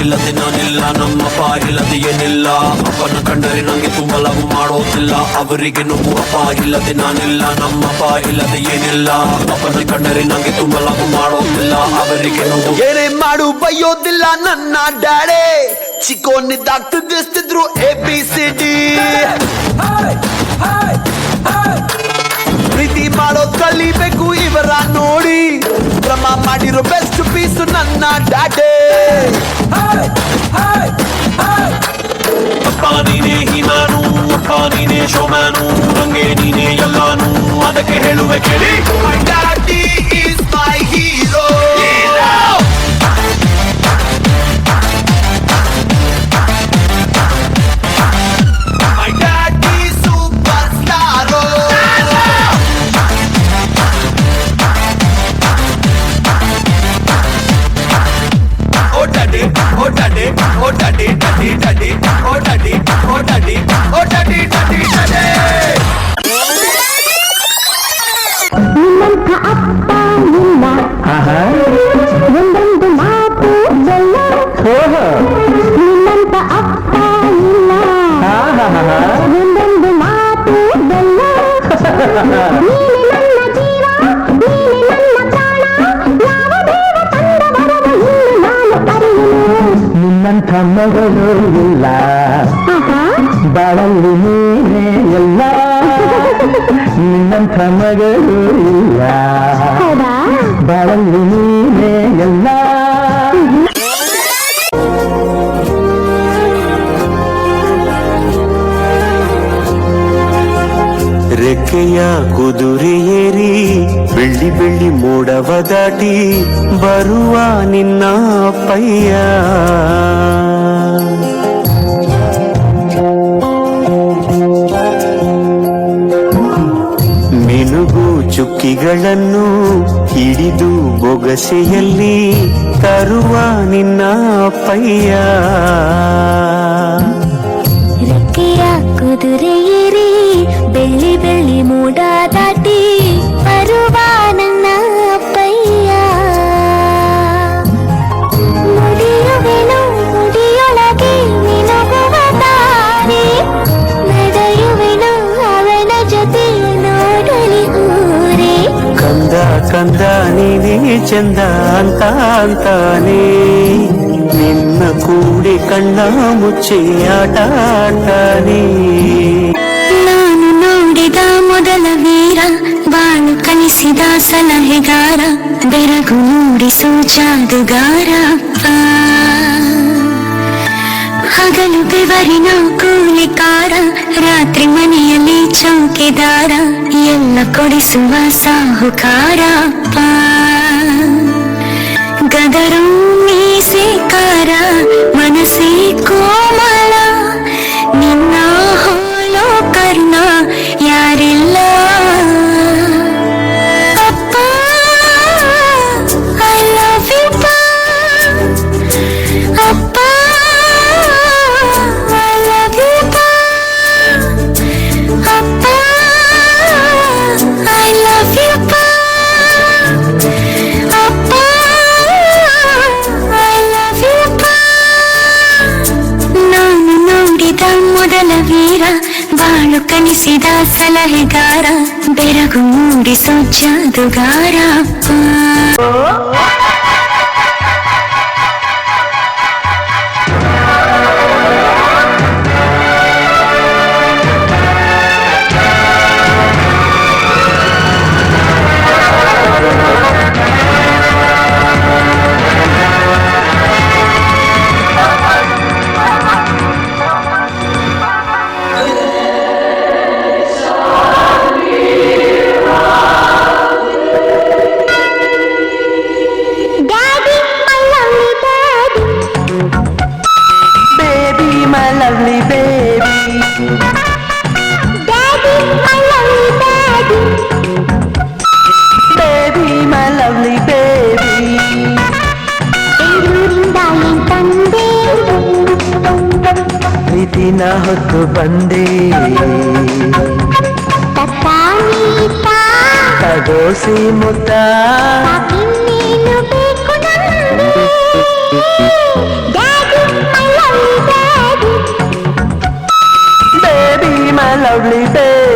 ಇಲ್ಲದೆ ನಾನಿಲ್ಲ, ನಮ್ಮಪ್ಪ ಇಲ್ಲದೆ ಏನಿಲ್ಲ. ಅಪ್ಪನ ಕಂಡರೆ ನಂಗೆ ತುಂಬ ಲವ್ ಮಾಡೋದಿಲ್ಲ, ಅವರಿಗೆ ನೋವು. ಅಪ್ಪ ಇಲ್ಲದೆ ನಾನಿಲ್ಲ, ನಮ್ಮಪ್ಪ ಇಲ್ಲದೆ ಏನಿಲ್ಲ. ಅಪ್ಪನ ಕಂಡರೆ ನಂಗೆ ತುಂಬ ಲವ್ ಮಾಡೋದಿಲ್ಲ, ಅವರಿಗೆ ನೋವು. ಏನೇ ಮಾಡು ಬೈಯೋದಿಲ್ಲ ನನ್ನ ಡ್ಯಾಡೆ, ಚಿಕ್ಕೋನಿದ್ದಾಗ್ತಿದ್ರು ABCD. ಪ್ರೀತಿ ಮಾಡೋದ್ ಕಲಿಬೇಕು ಇವರ ನೋಡಿ, ಕ್ರಮ ಮಾಡಿರೋ ಬೆಸ್ಟ್ ಪೀಸು ನನ್ನ ಡ್ಯಾಡೆ. ಅಪ್ಪ ನೀನೇ ಹೀಮಾನು, ಅಪ್ಪ ನೀನೇ ಶೋಮ್ಯಾನು, ನಂಗೆ ನೀನೇ ಎಲ್ಲಾನು, ಅದಕ್ಕೆ ಹೇಳುವೆ ಕೇಳಿ. My daddy is my hero. My daddy superstar. Oh daddy, oh daddy, oh daddy, daddy, daddy, oh daddy, oh daddy, oh daddy, daddy, daddy. ನಿನ್ನಂಥ ಅಪ್ಪ ಇಲ್ಲ, ಒಂದೊಂದು ಮಾತು ಬೆಲ್ಲ. ನಿನ್ನಂಥ ಅಪ್ಪ ಇಲ್ಲ, ಒಂದೊಂದು ಮಾತು ಬೆಲ್ಲ. ನೀನೆ ನನ್ನ ಜೀವ, ನೀನೆ ನನ್ನ ಪ್ರಾಣ, ಯಾವ ದೇವ ತಂದ ವರವ ಇನ್ನು ನಾನು ಅರಿಯೆನು. ನಿನ್ನಂಥ ಮಗಳು ಇಲ್ಲ, ಬಾಳಲ್ಲಿ ನೀನೇ ಎಲ್ಲ. ನಿನ್ನಂಥ ಮಗಳು ಇಲ್ಲ, ಬಾಳಲ್ಲಿ ನೀನೇ ಎಲ್ಲ. ರೆಕ್ಕೆಯ ಕುದುರೆ ಏರಿ ಬೆಳ್ಳಿ ಬೆಳ್ಳಿ ಮೋಡವ ದಾಟಿ ಬರುವ ನಿನ್ನ ಅಪ್ಪಯ್ಯ. ಮಿನುಗು ಚುಕ್ಕಿಗಳನ್ನು ಹಿಡಿದು ಬೊಗಸೆಯಲ್ಲಿ ತರುವ ನಿನ್ನ ಅಪ್ಪಯ್ಯ. ರೆಕ್ಕೆಯ ಕುದುರೆ ಏರಿ ಬೆಳ್ಳಿ ಬೆಳ್ಳಿ ಮೋಡ ದಾಟಿ ಬರುವ ನನ್ನ ಅಪ್ಪಯ್ಯ. ನುಡಿಯುವೆನು ನುಡಿಯೊಳಗೆ ಮಿನುಗುವ ದಾರಿ, ನಡೆಯುವೆನು ಅವನ ಜೊತೆ ನೋಡಲಿ ಊರೇ. ಕಂದ ಕಂದ ನೀನೇ ಚಂದ ಅಂತ ಅಂತಾನೆ, ನಿನ್ನ ಕೂಡಿ ಕಣ್ಣ ಮುಚ್ಚಿ ಆಟ ಆಡ್ತಾನೆ. ನಾನು ನೋಡಿದ ಮೊದಲ ವೀರ, ಬಾಳು ಕಲಿಸಿದ ಸಲಹೆಗಾರ, ಬೆರಗು ಮೂಡಿಸೋ ಜಾದುಗಾರ ಅಪ್ಪ. ಹಗಲು ಬೆವರಿನ ಕೂಲಿಕಾರ, ರಾತ್ರಿ ಮನೆಯಲ್ಲಿ ಚೌಕಿದಾರ, ಎಲ್ಲ ಕೊಡಿಸುವ ಸಾಹುಕಾರ ಅಪ್ಪ. ಗದರು ಮೀಸೆಕಾರ, ಮನಸ್ಸೇ ಕೋಮಲ, ನಿನ್ನ ಹೋಲೋ ಕರ್ಣ ಯಾರಿಲ್ಲ. ಅಪ್ಪ ಐ ಲವ್ ಯು ಅಪ್ಪ, ಐ ಲವ್ ಯು ಅಪ್ಪ, ಐ ಲವ್ ಯು ಅಪ್ಪ, ಐ ಲವ್ ಯು. ನಾನು ನೋಡಿದ ಮೊದಲ ವೀರ, ಬಾಳು ಕಲಿಸಿದ ಸಲಹೆಗಾರ, ಬೆರಗು ಮೂಡಿಸೋ ಜಾದುಗಾರ ಅಪ್ಪ. ದಿನ ಹೊತ್ತು ಬಂದೆ ತಗೋಸಿ ಮುತ್ತ ಬೇಕು proudly say